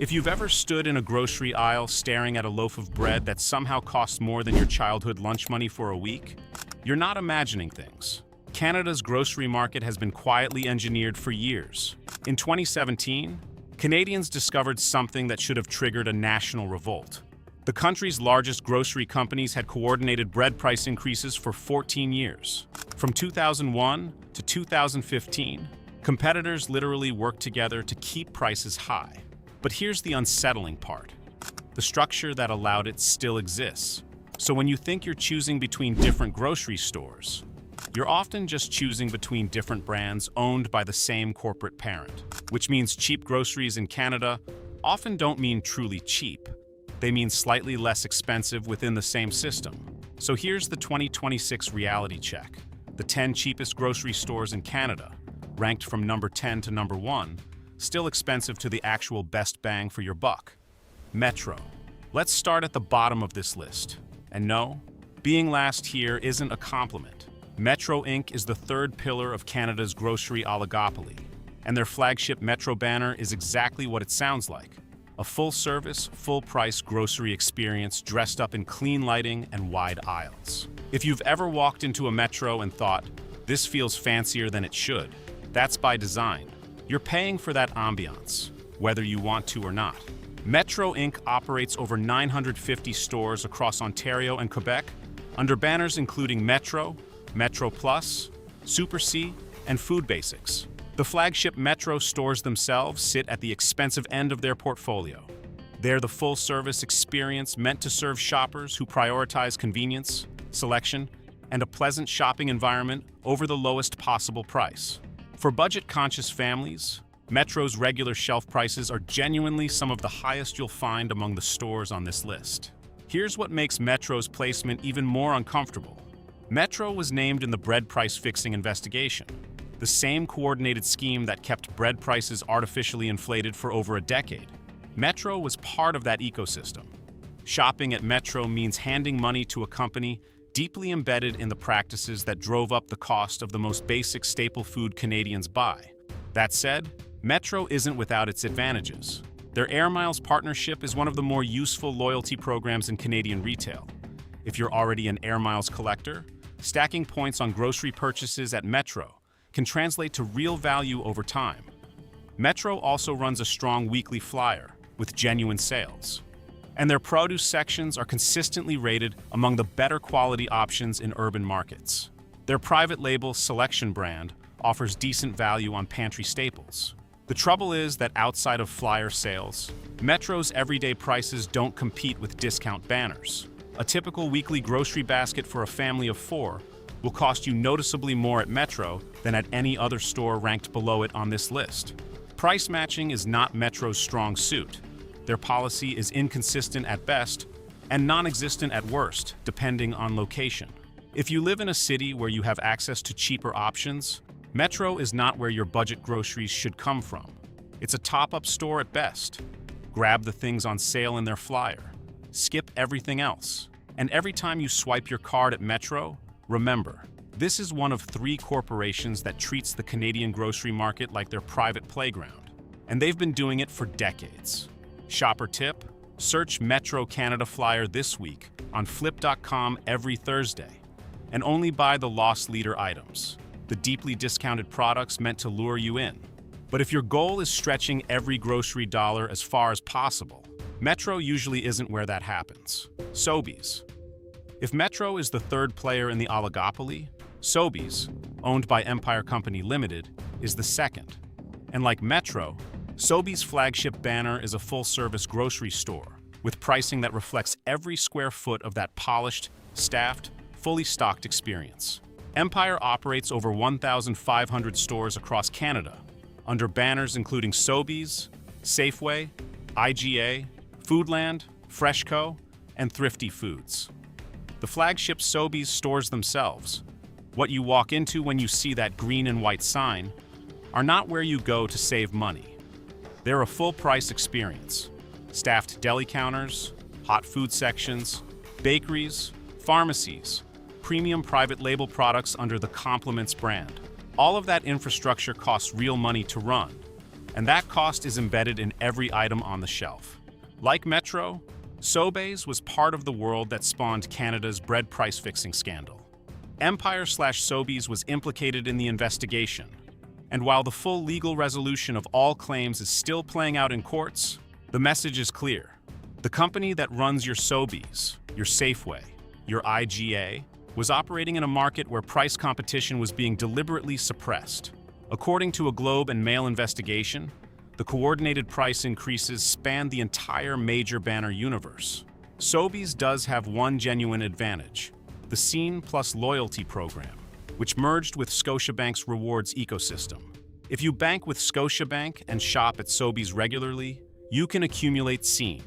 If you've ever stood in a grocery aisle staring at a loaf of bread that somehow costs more than your childhood lunch money for a week, you're not imagining things. Canada's grocery market has been quietly engineered for years. In 2017, Canadians discovered something that should have triggered a national revolt. The country's largest grocery companies had coordinated bread price increases for 14 years. From 2001 to 2015, competitors literally worked together to keep prices high. But here's the unsettling part. The structure that allowed it still exists. So when you think you're choosing between different grocery stores, you're often just choosing between different brands owned by the same corporate parent, which means cheap groceries in Canada often don't mean truly cheap. They mean slightly less expensive within the same system. So here's the 2026 reality check. The 10 cheapest grocery stores in Canada, ranked from number 10 to number 1, still expensive to the actual best bang for your buck. Metro. Let's start at the bottom of this list. And no, being last here isn't a compliment. Metro Inc. is the third pillar of Canada's grocery oligopoly, and their flagship Metro banner is exactly what it sounds like. A full-service, full-price grocery experience dressed up in clean lighting and wide aisles. If you've ever walked into a Metro and thought, this feels fancier than it should, that's by design. You're paying for that ambiance, whether you want to or not. Metro Inc. operates over 950 stores across Ontario and Quebec under banners including Metro, Metro Plus, Super C, and Food Basics. The flagship Metro stores themselves sit at the expensive end of their portfolio. They're the full-service experience meant to serve shoppers who prioritize convenience, selection, and a pleasant shopping environment over the lowest possible price. For budget-conscious families, Metro's regular shelf prices are genuinely some of the highest you'll find among the stores on this list. Here's what makes Metro's placement even more uncomfortable. Metro was named in the bread price fixing investigation, the same coordinated scheme that kept bread prices artificially inflated for over a decade. Metro was part of that ecosystem. Shopping at Metro means handing money to a company deeply embedded in the practices that drove up the cost of the most basic staple food Canadians buy. That said, Metro isn't without its advantages. Their Air Miles partnership is one of the more useful loyalty programs in Canadian retail. If you're already an Air Miles collector, stacking points on grocery purchases at Metro can translate to real value over time. Metro also runs a strong weekly flyer with genuine sales. And their produce sections are consistently rated among the better quality options in urban markets. Their private label Selection brand offers decent value on pantry staples. The trouble is that outside of flyer sales, Metro's everyday prices don't compete with discount banners. A typical weekly grocery basket for a family of 4 will cost you noticeably more at Metro than at any other store ranked below it on this list. Price matching is not Metro's strong suit. Their policy is inconsistent at best and non-existent at worst, depending on location. If you live in a city where you have access to cheaper options, Metro is not where your budget groceries should come from. It's a top-up store at best. Grab the things on sale in their flyer. Skip everything else. And every time you swipe your card at Metro, remember, this is one of 3 corporations that treats the Canadian grocery market like their private playground. And they've been doing it for decades. Shopper tip: search Metro Canada flyer this week on flip.com every Thursday, and only buy the loss leader items, the deeply discounted products meant to lure you in. But if your goal is stretching every grocery dollar as far as possible, Metro usually isn't where that happens. Sobeys. If Metro is the third player in the oligopoly, Sobeys, owned by Empire Company Limited, is the second. And like Metro, Sobeys' flagship banner is a full-service grocery store with pricing that reflects every square foot of that polished, staffed, fully stocked experience. Empire operates over 1,500 stores across Canada under banners including Sobeys, Safeway, IGA, Foodland, Freshco, and Thrifty Foods. The flagship Sobeys stores themselves, what you walk into when you see that green and white sign, are not where you go to save money. They're a full-price experience. Staffed deli counters, hot food sections, bakeries, pharmacies, premium private label products under the Compliments brand. All of that infrastructure costs real money to run, and that cost is embedded in every item on the shelf. Like Metro, Sobeys was part of the world that spawned Canada's bread price-fixing scandal. Empire/Sobeys was implicated in the investigation, and while the full legal resolution of all claims is still playing out in courts, the message is clear. The company that runs your Sobeys, your Safeway, your IGA, was operating in a market where price competition was being deliberately suppressed. According to a Globe and Mail investigation, the coordinated price increases spanned the entire major banner universe. Sobeys does have one genuine advantage: the Scene Plus loyalty program, which merged with Scotiabank's rewards ecosystem. If you bank with Scotiabank and shop at Sobeys regularly, you can accumulate Scene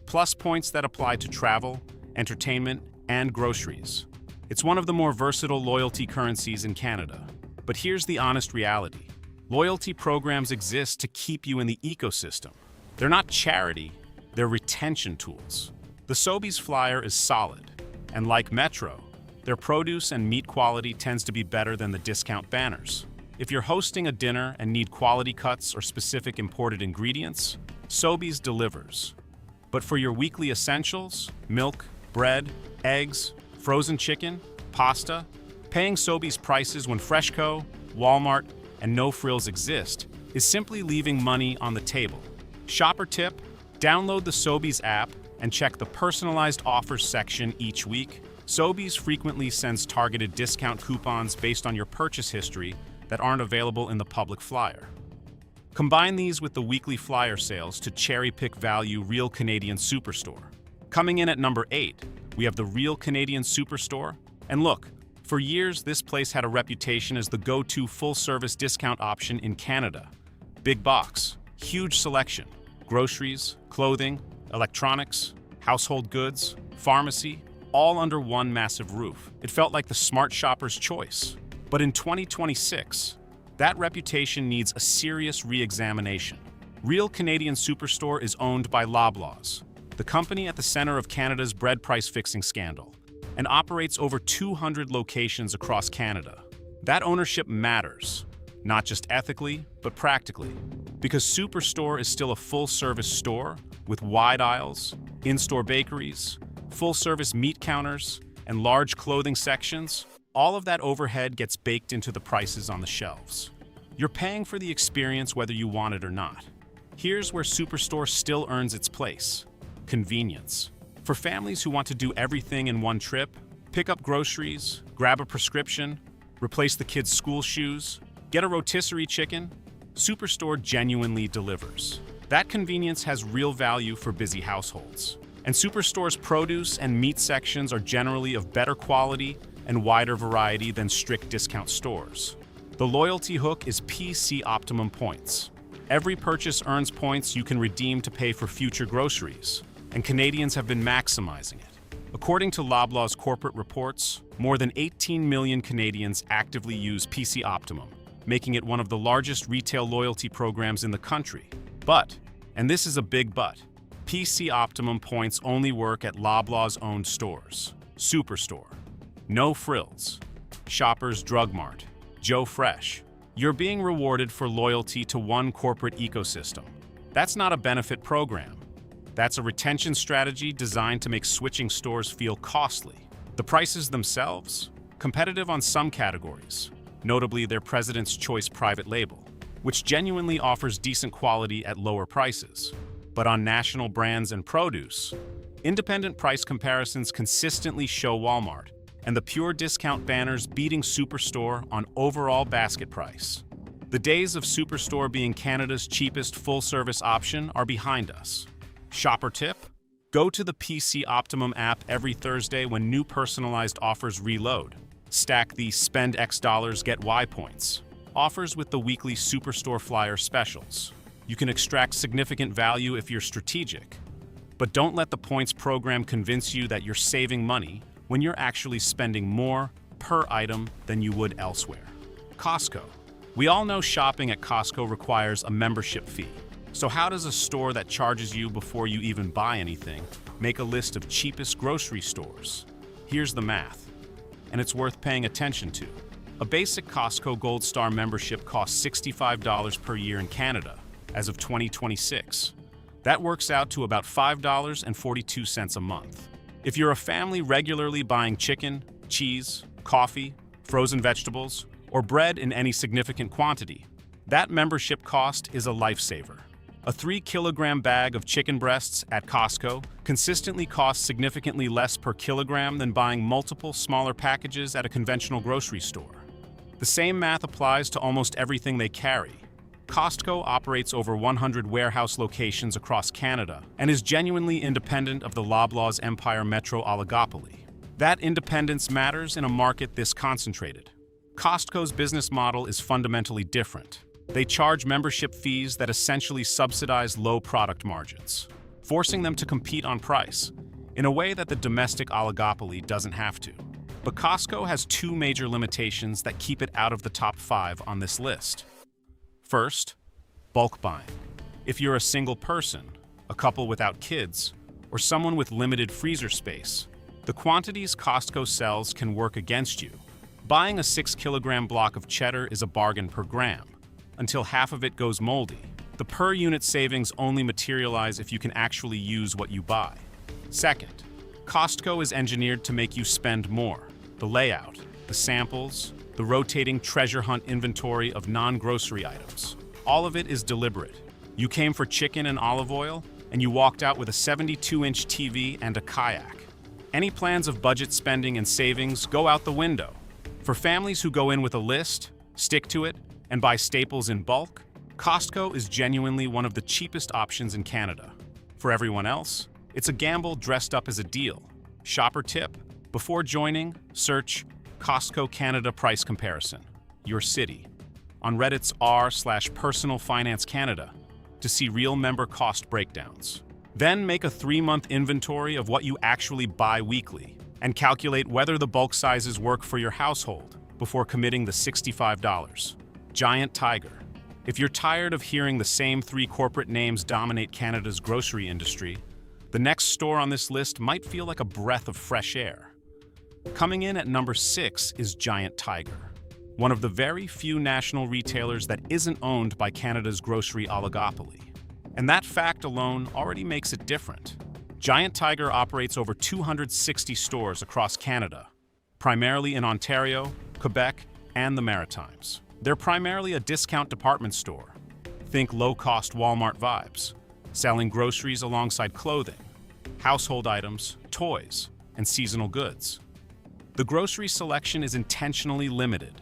Plus points that apply to travel, entertainment, and groceries. It's one of the more versatile loyalty currencies in Canada. But here's the honest reality. Loyalty programs exist to keep you in the ecosystem. They're not charity, they're retention tools. The Sobeys flyer is solid, and like Metro, their produce and meat quality tends to be better than the discount banners. If you're hosting a dinner and need quality cuts or specific imported ingredients, Sobeys delivers. But for your weekly essentials, milk, bread, eggs, frozen chicken, pasta, paying Sobeys prices when Freshco, Walmart, and No Frills exist is simply leaving money on the table. Shopper tip: download the Sobeys app and check the personalized offers section each week. Sobeys frequently sends targeted discount coupons based on your purchase history that aren't available in the public flyer. Combine these with the weekly flyer sales to cherry-pick value Real Canadian Superstore. Coming in at number 8, we have the Real Canadian Superstore. And look, for years this place had a reputation as the go-to full-service discount option in Canada. Big box, huge selection, groceries, clothing, electronics, household goods, pharmacy, all under one massive roof. It felt like the smart shopper's choice. But in 2026, that reputation needs a serious re-examination. Real Canadian Superstore is owned by Loblaws, the company at the center of Canada's bread price-fixing scandal, and operates over 200 locations across Canada. That ownership matters, not just ethically, but practically, because Superstore is still a full-service store with wide aisles, in-store bakeries, full-service meat counters, and large clothing sections. All of that overhead gets baked into the prices on the shelves. You're paying for the experience whether you want it or not. Here's where Superstore still earns its place: convenience. For families who want to do everything in one trip, pick up groceries, grab a prescription, replace the kids' school shoes, get a rotisserie chicken, Superstore genuinely delivers. That convenience has real value for busy households. And Superstore's produce and meat sections are generally of better quality and wider variety than strict discount stores. The loyalty hook is PC Optimum points. Every purchase earns points you can redeem to pay for future groceries, and Canadians have been maximizing it. According to Loblaws corporate reports, more than 18 million Canadians actively use PC Optimum, making it one of the largest retail loyalty programs in the country. But, and this is a big but, PC Optimum points only work at Loblaws-owned stores. Superstore, No Frills, Shoppers Drug Mart, Joe Fresh. You're being rewarded for loyalty to one corporate ecosystem. That's not a benefit program. That's a retention strategy designed to make switching stores feel costly. The prices themselves? Competitive on some categories, notably their President's Choice private label, which genuinely offers decent quality at lower prices. But on national brands and produce, independent price comparisons consistently show Walmart and the pure discount banners beating Superstore on overall basket price. The days of Superstore being Canada's cheapest full-service option are behind us. Shopper tip: go to the PC Optimum app every Thursday when new personalized offers reload. Stack the Spend X dollars, Get Y points. Offers with the weekly Superstore flyer specials. You can extract significant value if you're strategic. But don't let the points program convince you that you're saving money when you're actually spending more per item than you would elsewhere. Costco. We all know shopping at Costco requires a membership fee. So how does a store that charges you before you even buy anything make a list of cheapest grocery stores? Here's the math, and it's worth paying attention to. A basic Costco Gold Star membership costs $65 per year in Canada, as of 2026. That works out to about $5.42 a month. If you're a family regularly buying chicken, cheese, coffee, frozen vegetables, or bread in any significant quantity, that membership cost is a lifesaver. A 3-kilogram bag of chicken breasts at Costco consistently costs significantly less per kilogram than buying multiple smaller packages at a conventional grocery store. The same math applies to almost everything they carry. Costco operates over 100 warehouse locations across Canada and is genuinely independent of the Loblaws Empire Metro oligopoly. That independence matters in a market this concentrated. Costco's business model is fundamentally different. They charge membership fees that essentially subsidize low product margins, forcing them to compete on price, in a way that the domestic oligopoly doesn't have to. But Costco has two major limitations that keep it out of the top 5 on this list. First, bulk buying. If you're a single person, a couple without kids, or someone with limited freezer space, the quantities Costco sells can work against you. Buying a 6-kilogram block of cheddar is a bargain per gram, until half of it goes moldy. The per-unit savings only materialize if you can actually use what you buy. Second, Costco is engineered to make you spend more. The layout, the samples, the rotating treasure hunt inventory of non-grocery items. All of it is deliberate. You came for chicken and olive oil, and you walked out with a 72-inch TV and a kayak. Any plans of budget spending and savings go out the window. For families who go in with a list, stick to it, and buy staples in bulk, Costco is genuinely one of the cheapest options in Canada. For everyone else, it's a gamble dressed up as a deal. Shopper tip: before joining, search Costco Canada price comparison, your city, on Reddit's r/Personal Finance Canada to see real member cost breakdowns. Then make a 3-month inventory of what you actually buy weekly and calculate whether the bulk sizes work for your household before committing the $65. Giant Tiger. If you're tired of hearing the same 3 corporate names dominate Canada's grocery industry, the next store on this list might feel like a breath of fresh air. Coming in at number 6 is Giant Tiger, one of the very few national retailers that isn't owned by Canada's grocery oligopoly. And that fact alone already makes it different. Giant Tiger operates over 260 stores across Canada, primarily in Ontario, Quebec, and the Maritimes. They're primarily a discount department store. Think low-cost Walmart vibes, selling groceries alongside clothing, household items, toys, and seasonal goods. The grocery selection is intentionally limited.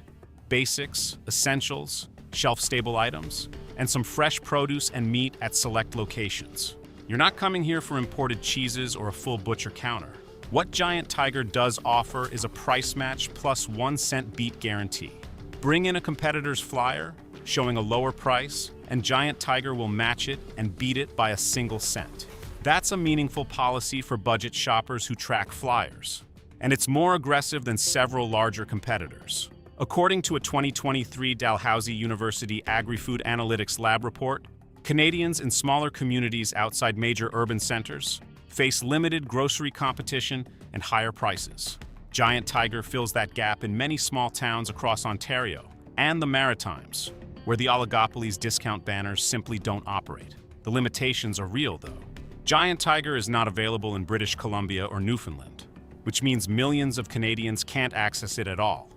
Basics, essentials, shelf-stable items, and some fresh produce and meat at select locations. You're not coming here for imported cheeses or a full butcher counter. What Giant Tiger does offer is a price match plus 1-cent beat guarantee. Bring in a competitor's flyer, showing a lower price, and Giant Tiger will match it and beat it by a single cent. That's a meaningful policy for budget shoppers who track flyers. And it's more aggressive than several larger competitors. According to a 2023 Dalhousie University Agri-Food Analytics Lab report, Canadians in smaller communities outside major urban centers face limited grocery competition and higher prices. Giant Tiger fills that gap in many small towns across Ontario and the Maritimes, where the oligopoly's discount banners simply don't operate. The limitations are real, though. Giant Tiger is not available in British Columbia or Newfoundland, which means millions of Canadians can't access it at all.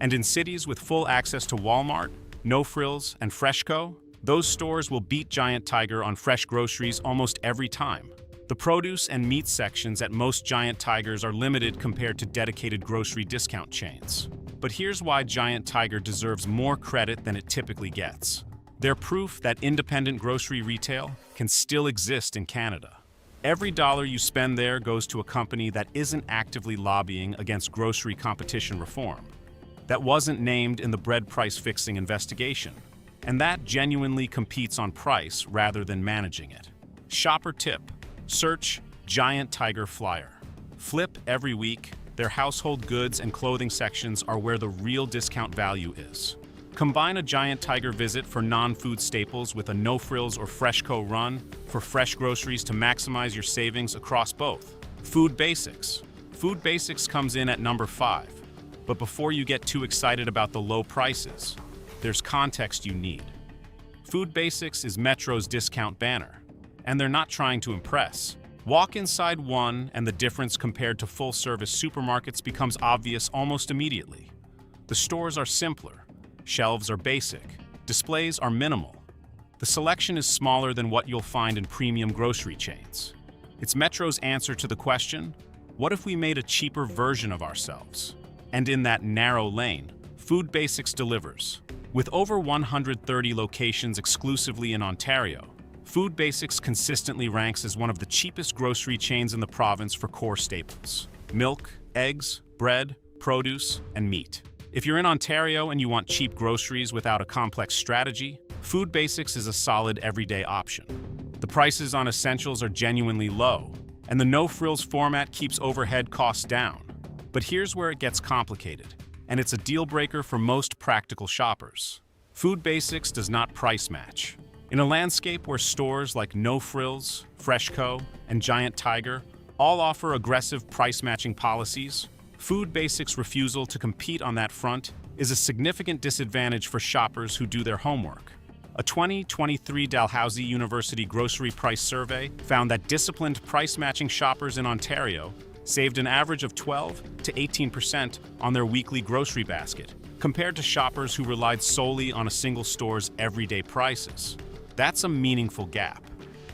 And in cities with full access to Walmart, No Frills, and Freshco, those stores will beat Giant Tiger on fresh groceries almost every time. The produce and meat sections at most Giant Tigers are limited compared to dedicated grocery discount chains. But here's why Giant Tiger deserves more credit than it typically gets. They're proof that independent grocery retail can still exist in Canada. Every dollar you spend there goes to a company that isn't actively lobbying against grocery competition reform, that wasn't named in the bread price fixing investigation, and that genuinely competes on price rather than managing it. Shopper tip: search Giant Tiger Flyer. Flip every week. Their household goods and clothing sections are where the real discount value is. Combine a Giant Tiger visit for non-food staples with a No Frills or Freshco run for fresh groceries to maximize your savings across both. Food Basics. Food Basics comes in at number 5. But before you get too excited about the low prices, there's context you need. Food Basics is Metro's discount banner, and they're not trying to impress. Walk inside one, and the difference compared to full-service supermarkets becomes obvious almost immediately. The stores are simpler, shelves are basic, displays are minimal. The selection is smaller than what you'll find in premium grocery chains. It's Metro's answer to the question, what if we made a cheaper version of ourselves? And in that narrow lane, Food Basics delivers. With over 130 locations exclusively in Ontario, Food Basics consistently ranks as one of the cheapest grocery chains in the province for core staples: milk, eggs, bread, produce, and meat. If you're in Ontario and you want cheap groceries without a complex strategy, Food Basics is a solid everyday option. The prices on essentials are genuinely low, and the no-frills format keeps overhead costs down. But here's where it gets complicated, and it's a deal-breaker for most practical shoppers. Food Basics does not price match. In a landscape where stores like No Frills, Freshco, and Giant Tiger all offer aggressive price-matching policies, Food Basics' refusal to compete on that front is a significant disadvantage for shoppers who do their homework. A 2023 Dalhousie University grocery price survey found that disciplined price-matching shoppers in Ontario saved an average of 12 to 18% on their weekly grocery basket, compared to shoppers who relied solely on a single store's everyday prices. That's a meaningful gap.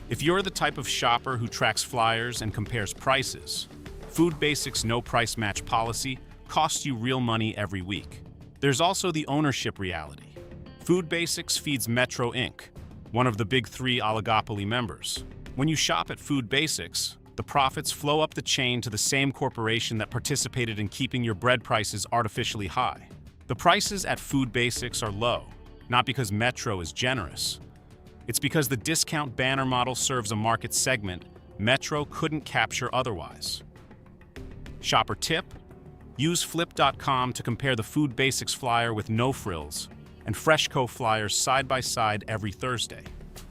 If you're the type of shopper who tracks flyers and compares prices, Food Basics' no price match policy costs you real money every week. There's also the ownership reality. Food Basics feeds Metro Inc., one of the big three oligopoly members. When you shop at Food Basics, the profits flow up the chain to the same corporation that participated in keeping your bread prices artificially high. The prices at Food Basics are low, not because Metro is generous. It's because the discount banner model serves a market segment Metro couldn't capture otherwise. Shopper tip: use flip.com to compare the Food Basics flyer with No Frills and Freshco flyers side by side every Thursday.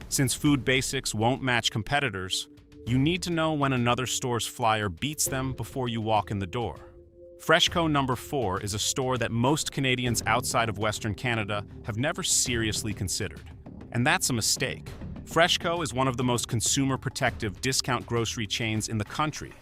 Since Food Basics won't match competitors, you need to know when another store's flyer beats them before you walk in the door. Freshco No. 4 is a store that most Canadians outside of Western Canada have never seriously considered. And that's a mistake. Freshco is one of the most consumer-protective discount grocery chains in the country,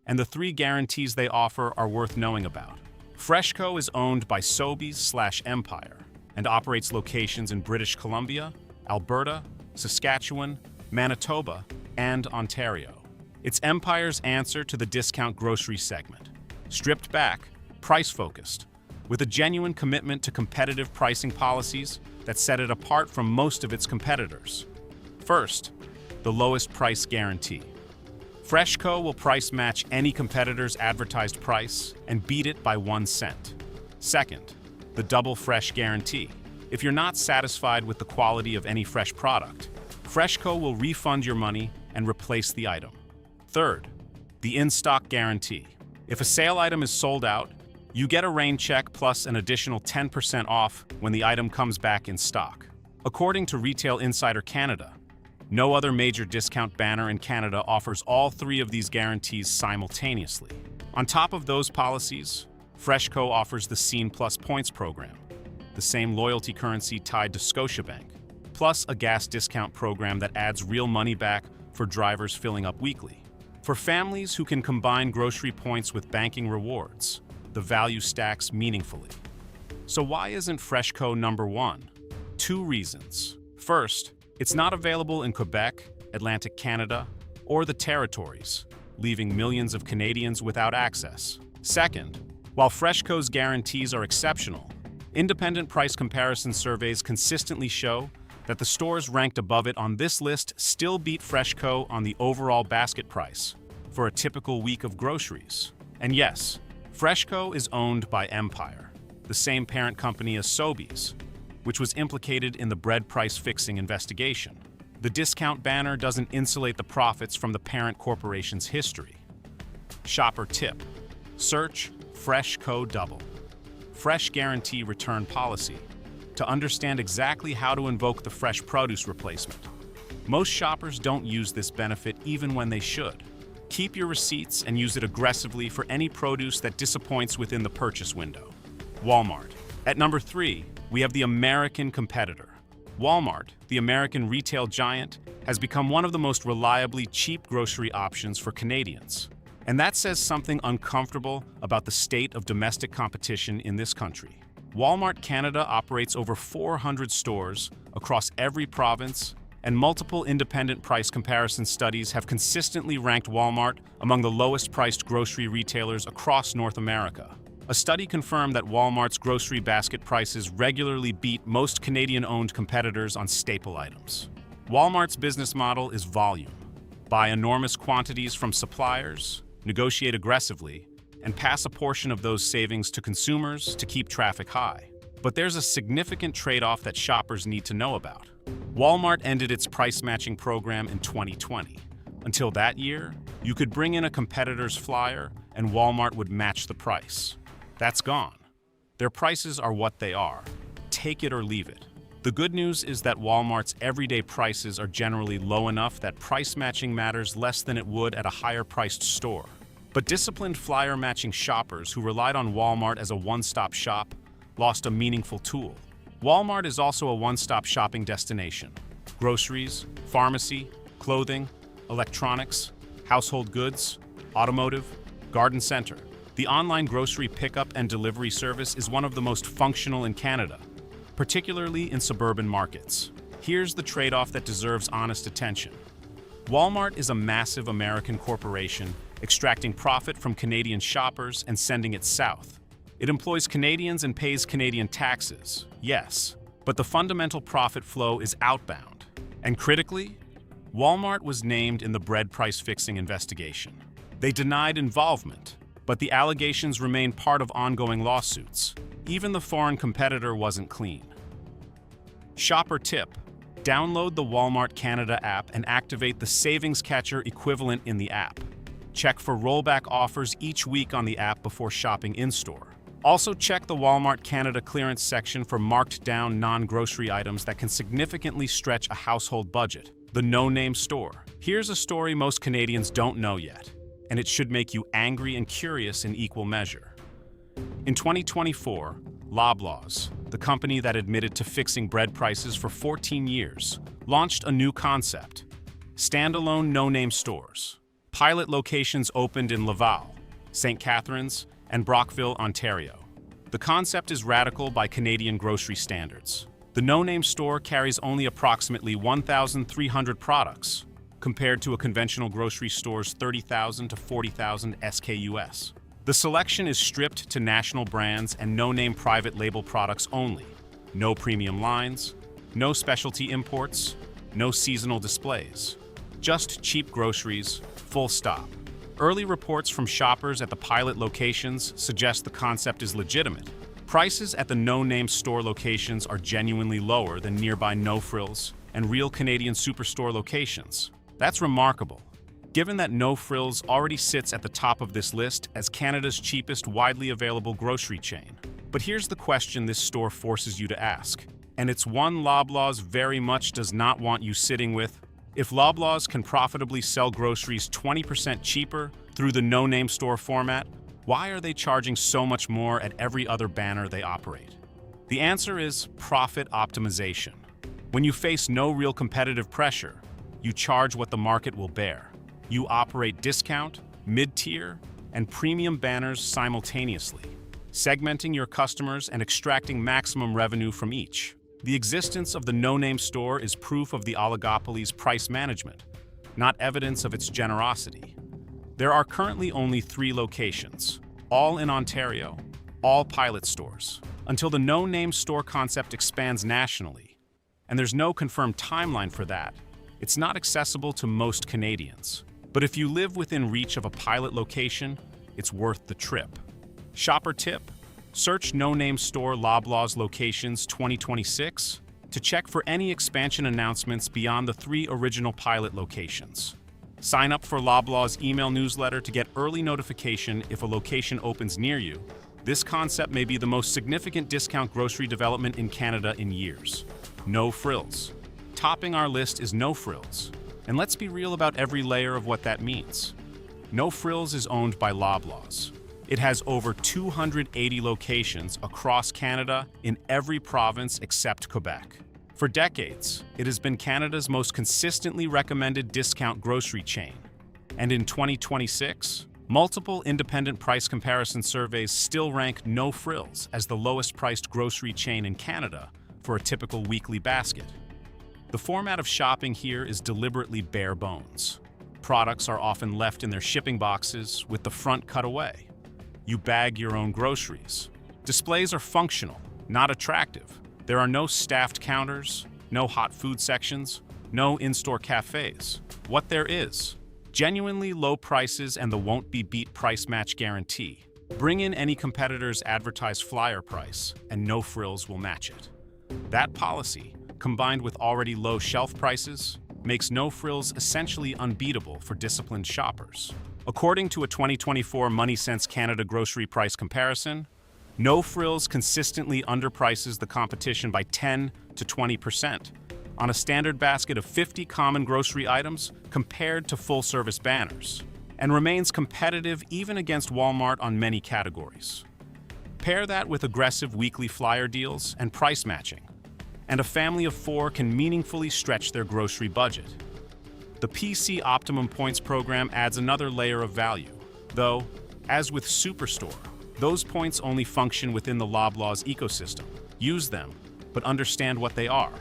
and the 3 guarantees they offer are worth knowing about. Freshco is owned by Sobeys/Empire and operates locations in British Columbia, Alberta, Saskatchewan, Manitoba, and Ontario. It's Empire's answer to the discount grocery segment. Stripped back, price-focused, with a genuine commitment to competitive pricing policies that set it apart from most of its competitors. First, the lowest price guarantee. Freshco will price match any competitor's advertised price and beat it by 1 cent. Second, the double fresh guarantee. If you're not satisfied with the quality of any fresh product, Freshco will refund your money and replace the item. Third, the in-stock guarantee. If a sale item is sold out, you get a rain check plus an additional 10% off when the item comes back in stock. According to Retail Insider Canada, no other major discount banner in Canada offers all 3 of these guarantees simultaneously. On top of those policies, Freshco offers the Scene Plus Points program, the same loyalty currency tied to Scotiabank, plus a gas discount program that adds real money back for drivers filling up weekly. For families who can combine grocery points with banking rewards, the value stacks meaningfully. So why isn't Freshco No. 1? 2 reasons. First, it's not available in Quebec, Atlantic Canada, or the Territories, leaving millions of Canadians without access. Second, while Freshco's guarantees are exceptional, independent price comparison surveys consistently show that the stores ranked above it on this list still beat Freshco on the overall basket price for a typical week of groceries. And yes, Freshco is owned by Empire, the same parent company as Sobeys, which was implicated in the bread price fixing investigation. The discount banner doesn't insulate the profits from the parent corporation's history. Shopper tip: search Freshco Double. Fresh Guarantee Return Policy, to understand exactly how to invoke the fresh produce replacement. Most shoppers don't use this benefit even when they should. Keep your receipts and use it aggressively for any produce that disappoints within the purchase window. Walmart. At number 3, we have the American competitor, Walmart, the American retail giant, has become one of the most reliably cheap grocery options for Canadians. And that says something uncomfortable about the state of domestic competition in this country. Walmart Canada operates over 400 stores across every province, and multiple independent price comparison studies have consistently ranked Walmart among the lowest-priced grocery retailers across North America. A study confirmed that Walmart's grocery basket prices regularly beat most Canadian-owned competitors on staple items. Walmart's business model is volume. Buy enormous quantities from suppliers, negotiate aggressively, and pass a portion of those savings to consumers to keep traffic high. But there's a significant trade-off that shoppers need to know about. Walmart ended its price-matching program in 2020. Until that year, you could bring in a competitor's flyer and Walmart would match the price. That's gone. Their prices are what they are. Take it or leave it. The good news is that Walmart's everyday prices are generally low enough that price matching matters less than it would at a higher-priced store. But disciplined flyer-matching shoppers who relied on Walmart as a one-stop shop lost a meaningful tool. Walmart is also a one-stop shopping destination. Groceries, pharmacy, clothing, electronics, household goods, automotive, garden center. The online grocery pickup and delivery service is one of the most functional in Canada, particularly in suburban markets. Here's the trade-off that deserves honest attention. Walmart is a massive American corporation extracting profit from Canadian shoppers and sending it south. It employs Canadians and pays Canadian taxes, yes, but the fundamental profit flow is outbound. And critically, Walmart was named in the bread price fixing investigation. They denied involvement, but the allegations remain part of ongoing lawsuits. Even the foreign competitor wasn't clean. Shopper tip: download the Walmart Canada app and activate the savings catcher equivalent in the app. Check for rollback offers each week on the app before shopping in-store. Also check the Walmart Canada clearance section for marked-down non-grocery items that can significantly stretch a household budget. The no-name store. Here's a story most Canadians don't know yet, and it should make you angry and curious in equal measure. In 2024, Loblaws, the company that admitted to fixing bread prices for 14 years, launched a new concept: standalone no-name stores. Pilot locations opened in Laval, St. Catharines, and Brockville, Ontario. The concept is radical by Canadian grocery standards. The no-name store carries only approximately 1,300 products, compared to a conventional grocery store's 30,000 to 40,000 SKUs. The selection is stripped to national brands and no-name private label products only. No premium lines, no specialty imports, no seasonal displays. Just cheap groceries, full stop. Early reports from shoppers at the pilot locations suggest the concept is legitimate. Prices at the no-name store locations are genuinely lower than nearby No Frills and real Canadian superstore locations. That's remarkable, given that No Frills already sits at the top of this list as Canada's cheapest widely available grocery chain. But here's the question this store forces you to ask, and it's one Loblaws very much does not want you sitting with. If Loblaws can profitably sell groceries 20% cheaper through the no-name store format, why are they charging so much more at every other banner they operate? The answer is profit optimization. When you face no real competitive pressure, you charge what the market will bear. You operate discount, mid-tier, and premium banners simultaneously, segmenting your customers and extracting maximum revenue from each. The existence of the no-name store is proof of the oligopoly's price management, not evidence of its generosity. There are currently only 3 locations, all in Ontario, all pilot stores, until the no-name store concept expands nationally. And there's no confirmed timeline for that. It's not accessible to most Canadians. But if you live within reach of a pilot location, it's worth the trip. Shopper tip: search no-name store Loblaws locations 2026 to check for any expansion announcements beyond the 3 original pilot locations. Sign up for Loblaws email newsletter to get early notification if a location opens near you. This concept may be the most significant discount grocery development in Canada in years. No Frills. Topping our list is No Frills. And let's be real about every layer of what that means. No Frills is owned by Loblaws. It has over 280 locations across Canada in every province except Quebec. For decades, it has been Canada's most consistently recommended discount grocery chain. And in 2026, multiple independent price comparison surveys still rank No Frills as the lowest-priced grocery chain in Canada for a typical weekly basket. The format of shopping here is deliberately bare bones. Products are often left in their shipping boxes with the front cut away. You bag your own groceries. Displays are functional, not attractive. There are no staffed counters, no hot food sections, no in-store cafes. What there is, genuinely low prices and the won't-be-beat price match guarantee. Bring in any competitor's advertised flyer price, and No Frills will match it. That policy, combined with already low shelf prices, makes No Frills essentially unbeatable for disciplined shoppers. According to a 2024 Money Sense Canada grocery price comparison, No Frills consistently underprices the competition by 10 to 20% on a standard basket of 50 common grocery items compared to full-service banners, and remains competitive even against Walmart on many categories. Pair that with aggressive weekly flyer deals and price matching, and a family of 4 can meaningfully stretch their grocery budget. The PC Optimum Points program adds another layer of value, though, as with Superstore, those points only function within the Loblaws ecosystem. Use them, but understand what they are: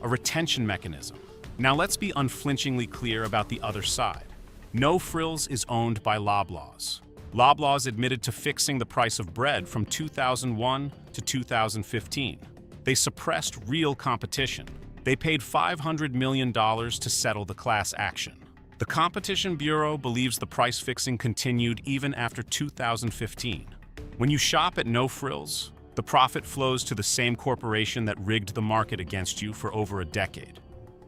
a retention mechanism. Now let's be unflinchingly clear about the other side. No Frills is owned by Loblaws. Loblaws admitted to fixing the price of bread from 2001 to 2015. They suppressed real competition. They paid $500 million to settle the class action. The Competition Bureau believes the price fixing continued even after 2015. When you shop at No Frills, the profit flows to the same corporation that rigged the market against you for over a decade.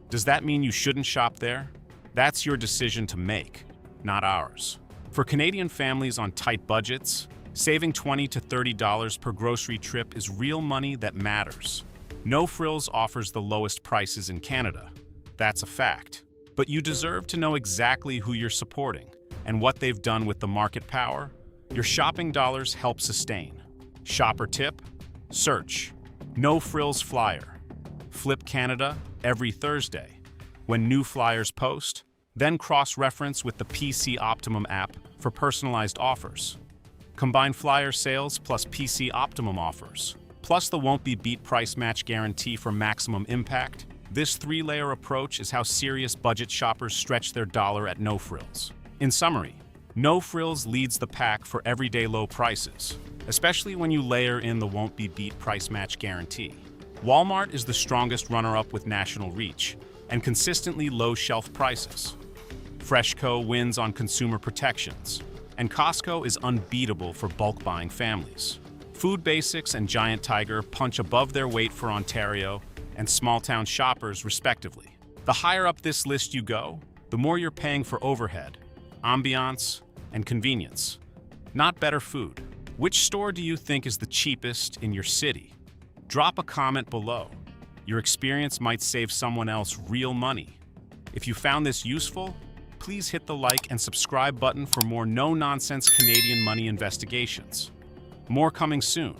Does that mean you shouldn't shop there? That's your decision to make, not ours. For Canadian families on tight budgets, saving $20 to $30 per grocery trip is real money that matters. No Frills offers the lowest prices in Canada. That's a fact. But you deserve to know exactly who you're supporting and what they've done with the market power your shopping dollars help sustain. Shopper tip: search No Frills flyer. Flip Canada every Thursday. When new flyers post, then cross-reference with the PC Optimum app for personalized offers. Combine flyer sales plus PC Optimum offers, plus the won't-be-beat price match guarantee for maximum impact. This 3-layer approach is how serious budget shoppers stretch their dollar at No Frills. In summary, No Frills leads the pack for everyday low prices, especially when you layer in the won't-be-beat price match guarantee. Walmart is the strongest runner-up with national reach and consistently low shelf prices. Freshco wins on consumer protections, and Costco is unbeatable for bulk buying families. Food Basics and Giant Tiger punch above their weight for Ontario and small-town shoppers, respectively. The higher up this list you go, the more you're paying for overhead, ambiance, and convenience, not better food. Which store do you think is the cheapest in your city? Drop a comment below. Your experience might save someone else real money. If you found this useful, please hit the like and subscribe button for more no-nonsense Canadian money investigations. More coming soon.